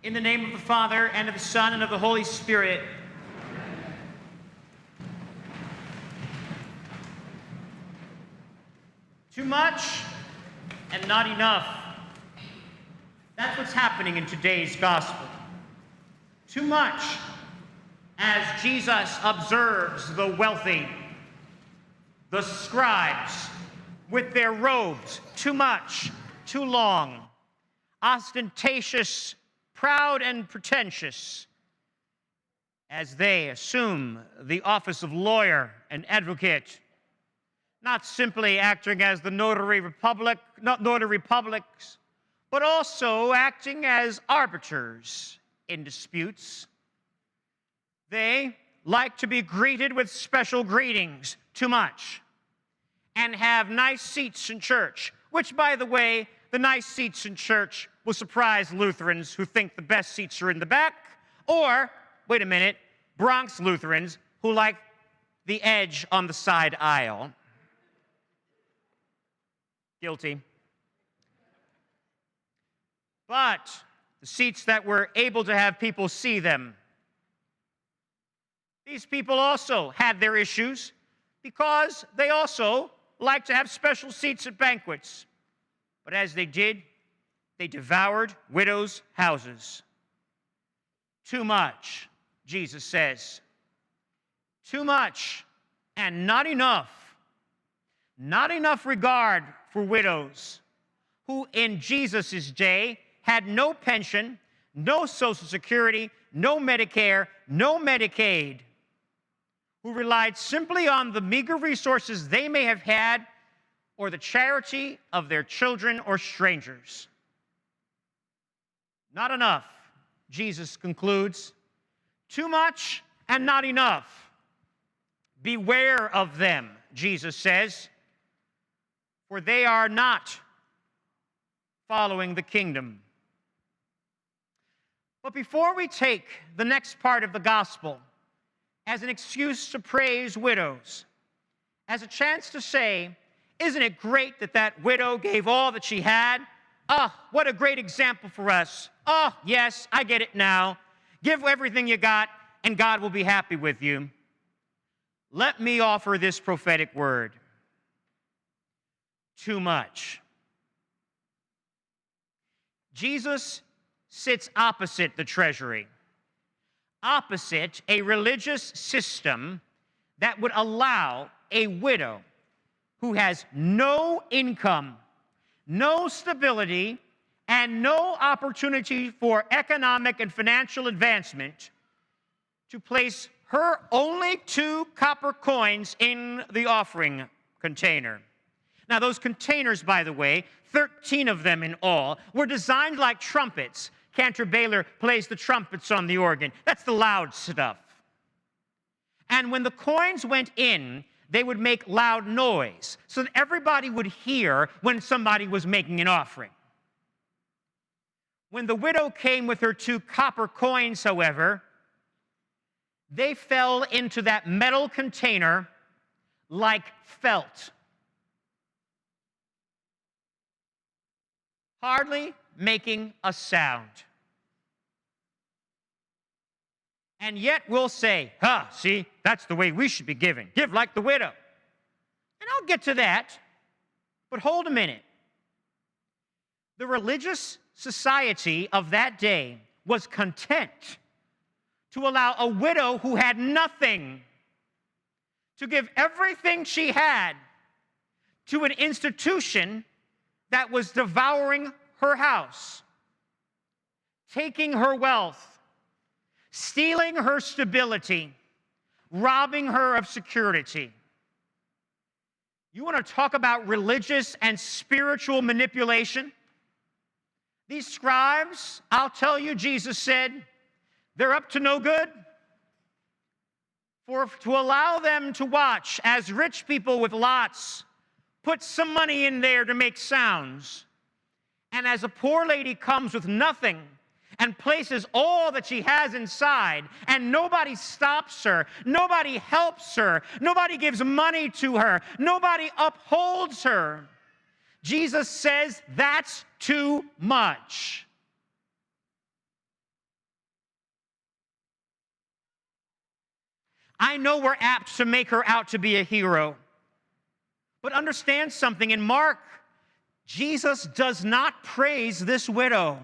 In the name of the Father, and of the Son, and of the Holy Spirit. Too much and not enough. That's what's happening in today's gospel. Too much, as Jesus observes the wealthy, the scribes with their robes, too much, too long, ostentatious, proud and pretentious, as they assume the office of lawyer and advocate, not simply acting as the notary publics, but also acting as arbiters in disputes. They like to be greeted with special greetings, too much, and have nice seats in church, which, by the way, the nice seats in church will surprise Lutherans who think the best seats are in the back, or, wait a minute, Bronx Lutherans who like the edge on the side aisle. Guilty. But the seats that were able to have people see them, these people also had their issues because they also like to have special seats at banquets. But as they did, they devoured widows' houses. Too much, Jesus says. Too much and not enough. Not enough regard for widows who in Jesus' day had no pension, no Social Security, no Medicare, no Medicaid, who relied simply on the meager resources they may have had or the charity of their children or strangers. Not enough, Jesus concludes. Too much and not enough. Beware of them, Jesus says, for they are not following the kingdom. But before we take the next part of the gospel as an excuse to praise widows, as a chance to say, isn't it great that that widow gave all that she had? Oh, what a great example for us. Oh, yes, I get it now. Give everything you got, and God will be happy with you. Let me offer this prophetic word. Too much. Jesus sits opposite the treasury, opposite a religious system that would allow a widow who has no income, no stability, and no opportunity for economic and financial advancement to place her only 2 copper coins in the offering container. Now, those containers, by the way, 13 of them in all, were designed like trumpets. Cantor Baylor plays the trumpets on the organ. That's the loud stuff. And when the coins went in, they would make loud noise so that everybody would hear when somebody was making an offering. When the widow came with her 2 copper coins, however, they fell into that metal container like felt, hardly making a sound. And yet we'll say, see, that's the way we should be giving. Give like the widow. And I'll get to that, but hold a minute. The religious society of that day was content to allow a widow who had nothing to give everything she had to an institution that was devouring her house, taking her wealth, stealing her stability, robbing her of security. You want to talk about religious and spiritual manipulation? These scribes, I'll tell you, Jesus said, they're up to no good. For to allow them to watch as rich people with lots put some money in there to make sounds, and as a poor lady comes with nothing and places all that she has inside, and nobody stops her, nobody helps her, nobody gives money to her, nobody upholds her, Jesus says that's too much. I know we're apt to make her out to be a hero. But understand something. In Mark, Jesus does not praise this widow.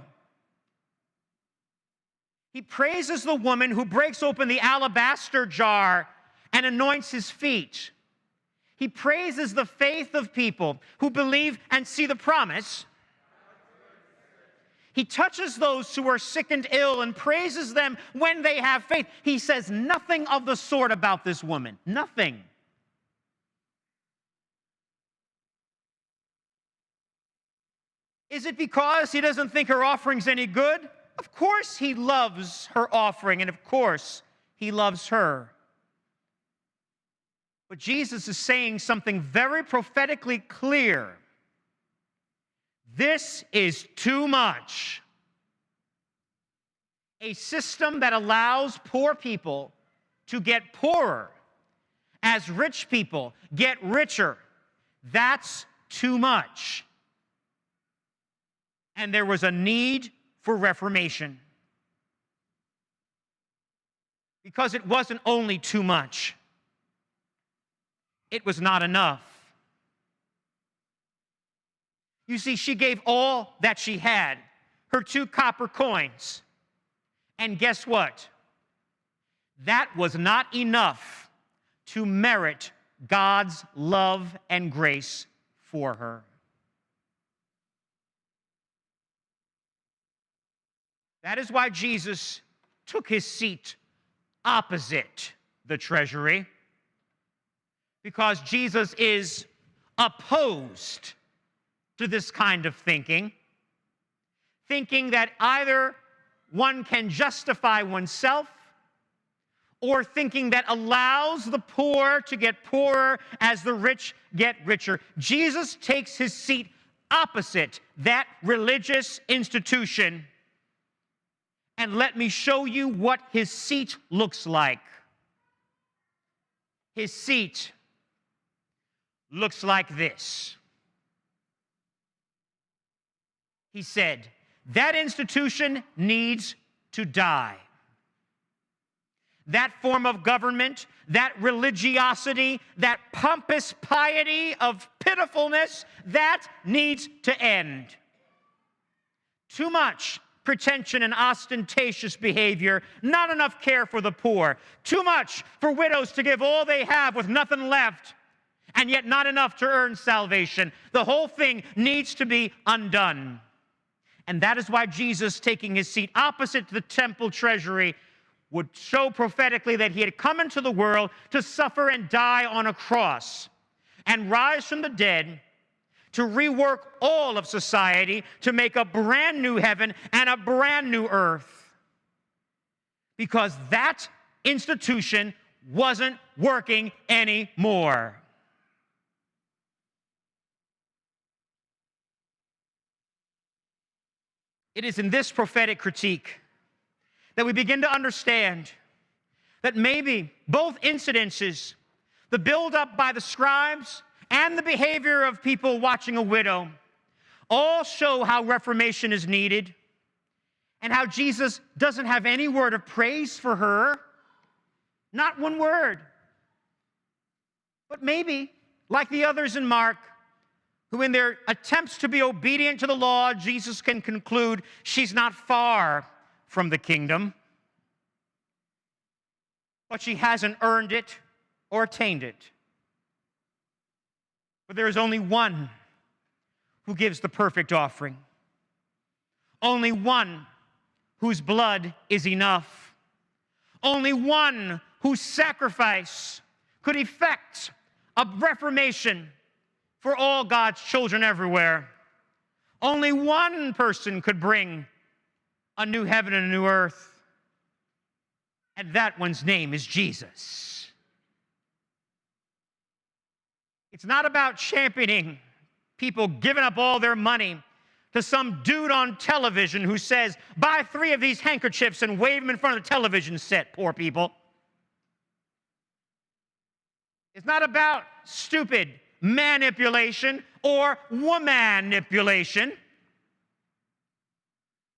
He praises the woman who breaks open the alabaster jar and anoints his feet. He praises the faith of people who believe and see the promise. He touches those who are sick and ill and praises them when they have faith. He says nothing of the sort about this woman. Nothing. Is it because he doesn't think her offering's any good? Of course he loves her offering, and of course he loves her. But Jesus is saying something very prophetically clear. This is too much. A system that allows poor people to get poorer as rich people get richer. That's too much. And there was a need for reformation. Because it wasn't only too much, it was not enough. You see, she gave all that she had, her 2 copper coins. And guess what? That was not enough to merit God's love and grace for her. That is why Jesus took his seat opposite the treasury, because Jesus is opposed to this kind of thinking that either one can justify oneself, or thinking that allows the poor to get poorer as the rich get richer. Jesus takes his seat opposite that religious institution. And let me show you what his seat looks like. His seat looks like this. He said, that institution needs to die. That form of government, that religiosity, that pompous piety of pitifulness, that needs to end. Too much pretension and ostentatious behavior, not enough care for the poor, too much for widows to give all they have with nothing left, and yet not enough to earn salvation. The whole thing needs to be undone. And that is why Jesus, taking his seat opposite the temple treasury, would show prophetically that he had come into the world to suffer and die on a cross and rise from the dead, to rework all of society, to make a brand new heaven and a brand new earth. Because that institution wasn't working anymore. It is in this prophetic critique that we begin to understand that maybe both incidences, the buildup by the scribes and the behavior of people watching a widow, all show how reformation is needed and how Jesus doesn't have any word of praise for her. Not one word. But maybe, like the others in Mark, who in their attempts to be obedient to the law, Jesus can conclude she's not far from the kingdom, but she hasn't earned it or attained it. But there is only one who gives the perfect offering. Only one whose blood is enough. Only one whose sacrifice could effect a reformation for all God's children everywhere. Only one person could bring a new heaven and a new earth. And that one's name is Jesus. It's not about championing people giving up all their money to some dude on television who says, buy 3 of these handkerchiefs and wave them in front of the television set, poor people. It's not about stupid manipulation or womanipulation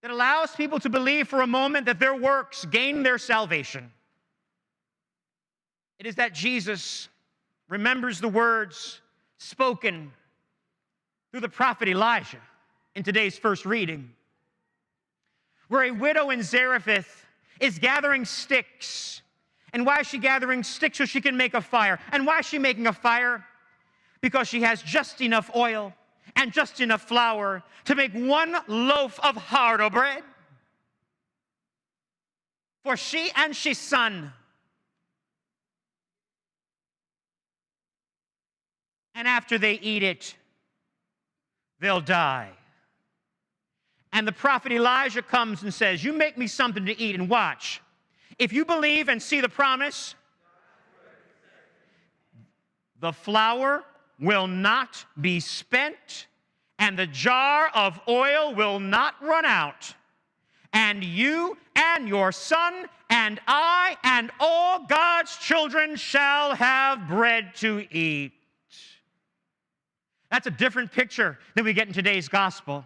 that allows people to believe for a moment that their works gain their salvation. It is that Jesus remembers the words spoken through the prophet Elijah in today's first reading, where a widow in Zarephath is gathering sticks. And why is she gathering sticks? So she can make a fire. And why is she making a fire? Because she has just enough oil and just enough flour to make one loaf of hard bread for she and she's son. And after they eat it, they'll die. And the prophet Elijah comes and says, you make me something to eat and watch. If you believe and see the promise, the flour will not be spent, and the jar of oil will not run out. And you and your son and I and all God's children shall have bread to eat. That's a different picture than we get in today's gospel.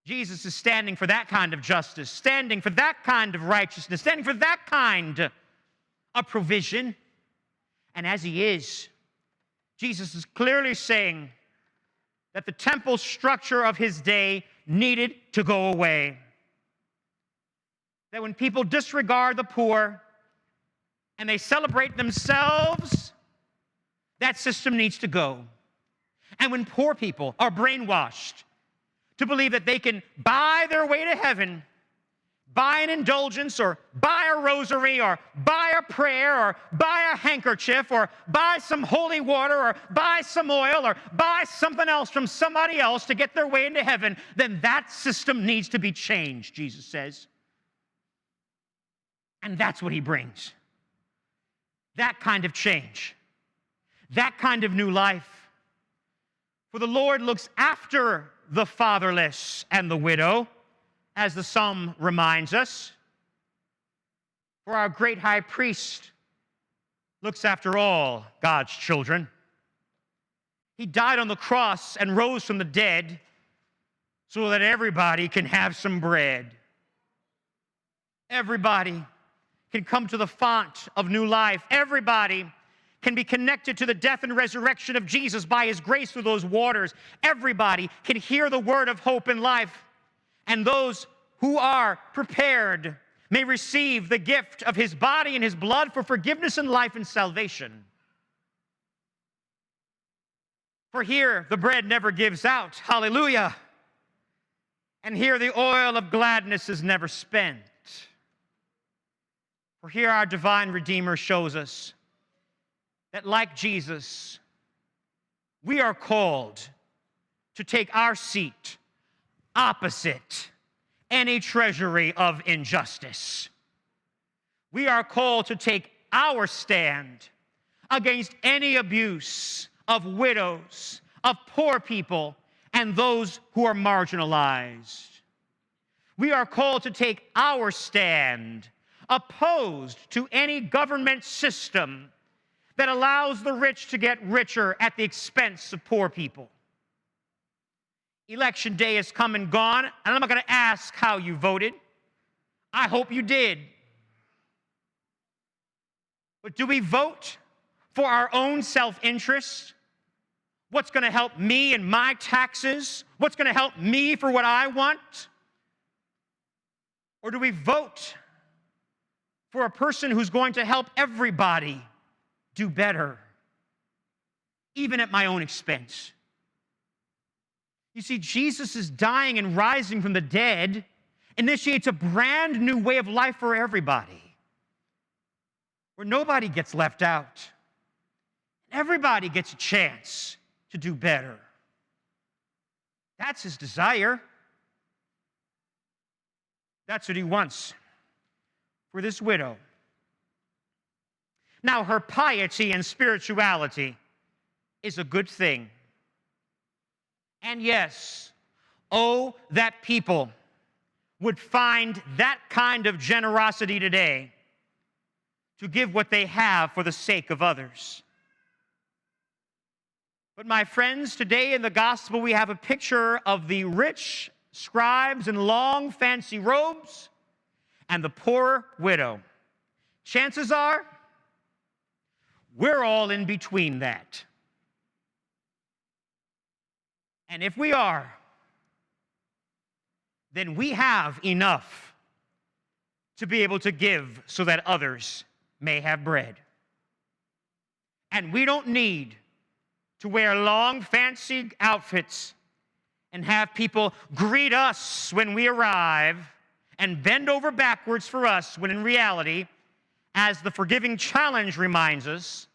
Jesus is standing for that kind of justice, standing for that kind of righteousness, standing for that kind of provision. And as he is, Jesus is clearly saying that the temple structure of his day needed to go away. That when people disregard the poor and they celebrate themselves, that system needs to go. And when poor people are brainwashed to believe that they can buy their way to heaven, buy an indulgence, or buy a rosary, or buy a prayer, or buy a handkerchief, or buy some holy water, or buy some oil, or buy something else from somebody else to get their way into heaven, then that system needs to be changed, Jesus says. And that's what he brings. That kind of change. That kind of new life. For the Lord looks after the fatherless and the widow, as the psalm reminds us. For our great high priest looks after all God's children. He died on the cross and rose from the dead so that everybody can have some bread. Everybody can come to the font of new life. Everybody can be connected to the death and resurrection of Jesus by his grace through those waters. Everybody can hear the word of hope and life. And those who are prepared may receive the gift of his body and his blood for forgiveness and life and salvation. For here the bread never gives out. Hallelujah. And here the oil of gladness is never spent. For here our divine Redeemer shows us that, like Jesus, we are called to take our seat opposite any treasury of injustice. We are called to take our stand against any abuse of widows, of poor people, and those who are marginalized. We are called to take our stand opposed to any government system that allows the rich to get richer at the expense of poor people. Election day has come and gone, and I'm not going to ask how you voted. I hope you did. But do we vote for our own self-interest? What's going to help me and my taxes? What's going to help me for what I want? Or do we vote for a person who's going to help everybody do better, even at my own expense? You see, Jesus' dying and rising from the dead initiates a brand new way of life for everybody, where nobody gets left out. Everybody gets a chance to do better. That's his desire. That's what he wants for this widow. Now, her piety and spirituality is a good thing. And yes, oh, that people would find that kind of generosity today to give what they have for the sake of others. But my friends, today in the gospel, we have a picture of the rich scribes in long, fancy robes and the poor widow Chances are, we're all in between that. And if we are, then we have enough to be able to give so that others may have bread. And we don't need to wear long, fancy outfits and have people greet us when we arrive and bend over backwards for us, when in reality, as the forgiving challenge reminds us,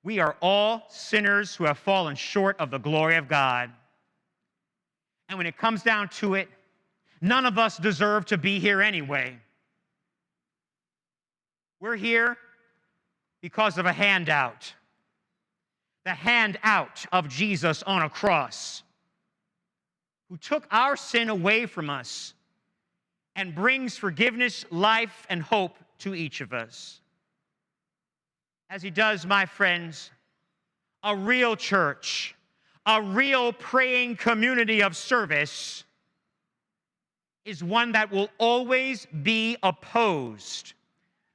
we are all sinners who have fallen short of the glory of God. And when it comes down to it, none of us deserve to be here anyway. We're here because of a handout. The handout of Jesus on a cross, who took our sin away from us and brings forgiveness, life, and hope to each of us. As he does, my friends, a real church, a real praying community of service is one that will always be opposed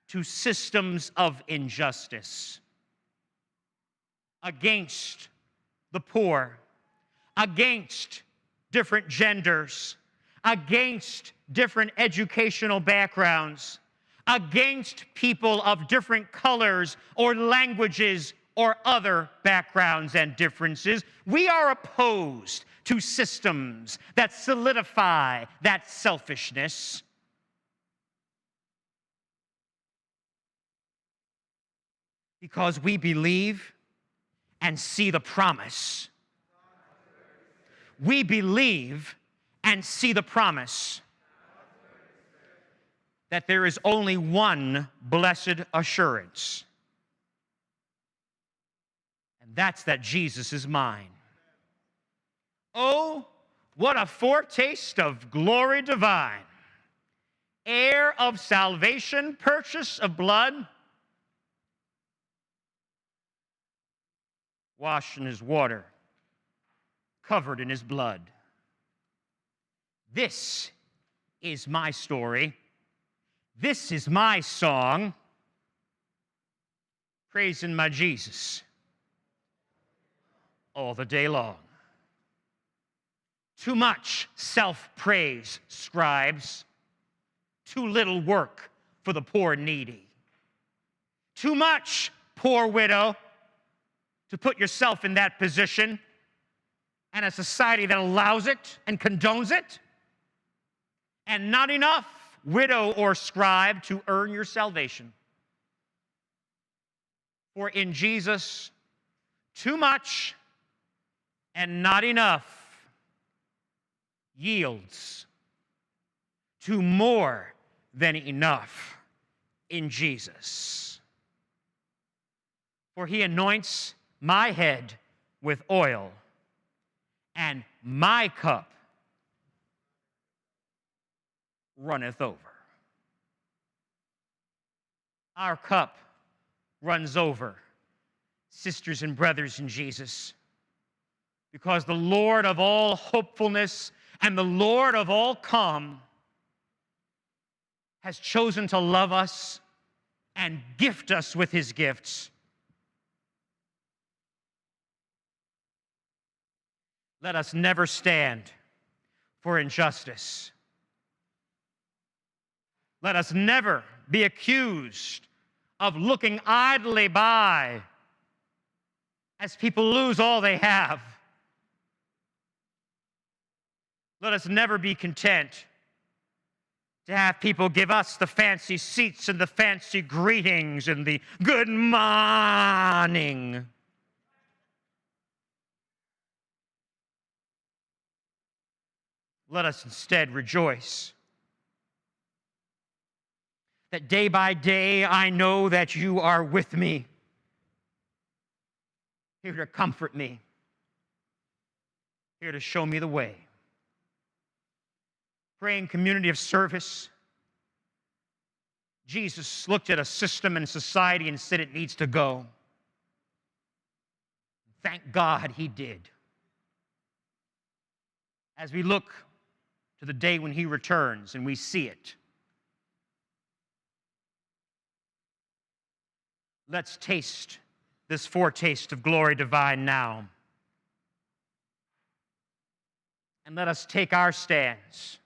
to systems of injustice, against the poor, against different genders, against different educational backgrounds, against people of different colors or languages or other backgrounds and differences. We are opposed to systems that solidify that selfishness. Because we believe and see the promise. We believe and see the promise that there is only one blessed assurance, and that's that Jesus is mine. Oh, what a foretaste of glory divine, heir of salvation, purchase of blood, washed in his water, covered in his blood. This is my story. This is my song, praising my Jesus all the day long. Too much self-praise, scribes. Too little work for the poor and needy. Too much, poor widow, to put yourself in that position, and a society that allows it and condones it. And not enough, widow or scribe, to earn your salvation. For in Jesus, too much and not enough yields to more than enough in Jesus. For he anoints my head with oil, and my cup runneth over. Our cup runs over, sisters and brothers in Jesus, because the Lord of all hopefulness and the Lord of all calm has chosen to love us and gift us with his gifts. Let us never stand for injustice. Let us never be accused of looking idly by as people lose all they have. Let us never be content to have people give us the fancy seats and the fancy greetings and the good morning. Let us instead rejoice that day by day I know that you are with me, here to comfort me, here to show me the way. Praying community of service. Jesus looked at a system and society and said it needs to go. Thank God he did. As we look to the day when he returns and we see it, Let's taste this foretaste of glory divine now. And let us take our stands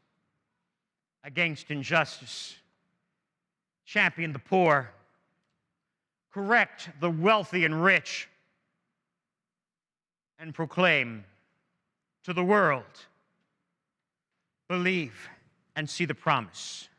against injustice, champion the poor, correct the wealthy and rich, and proclaim to the world, believe and see the promise.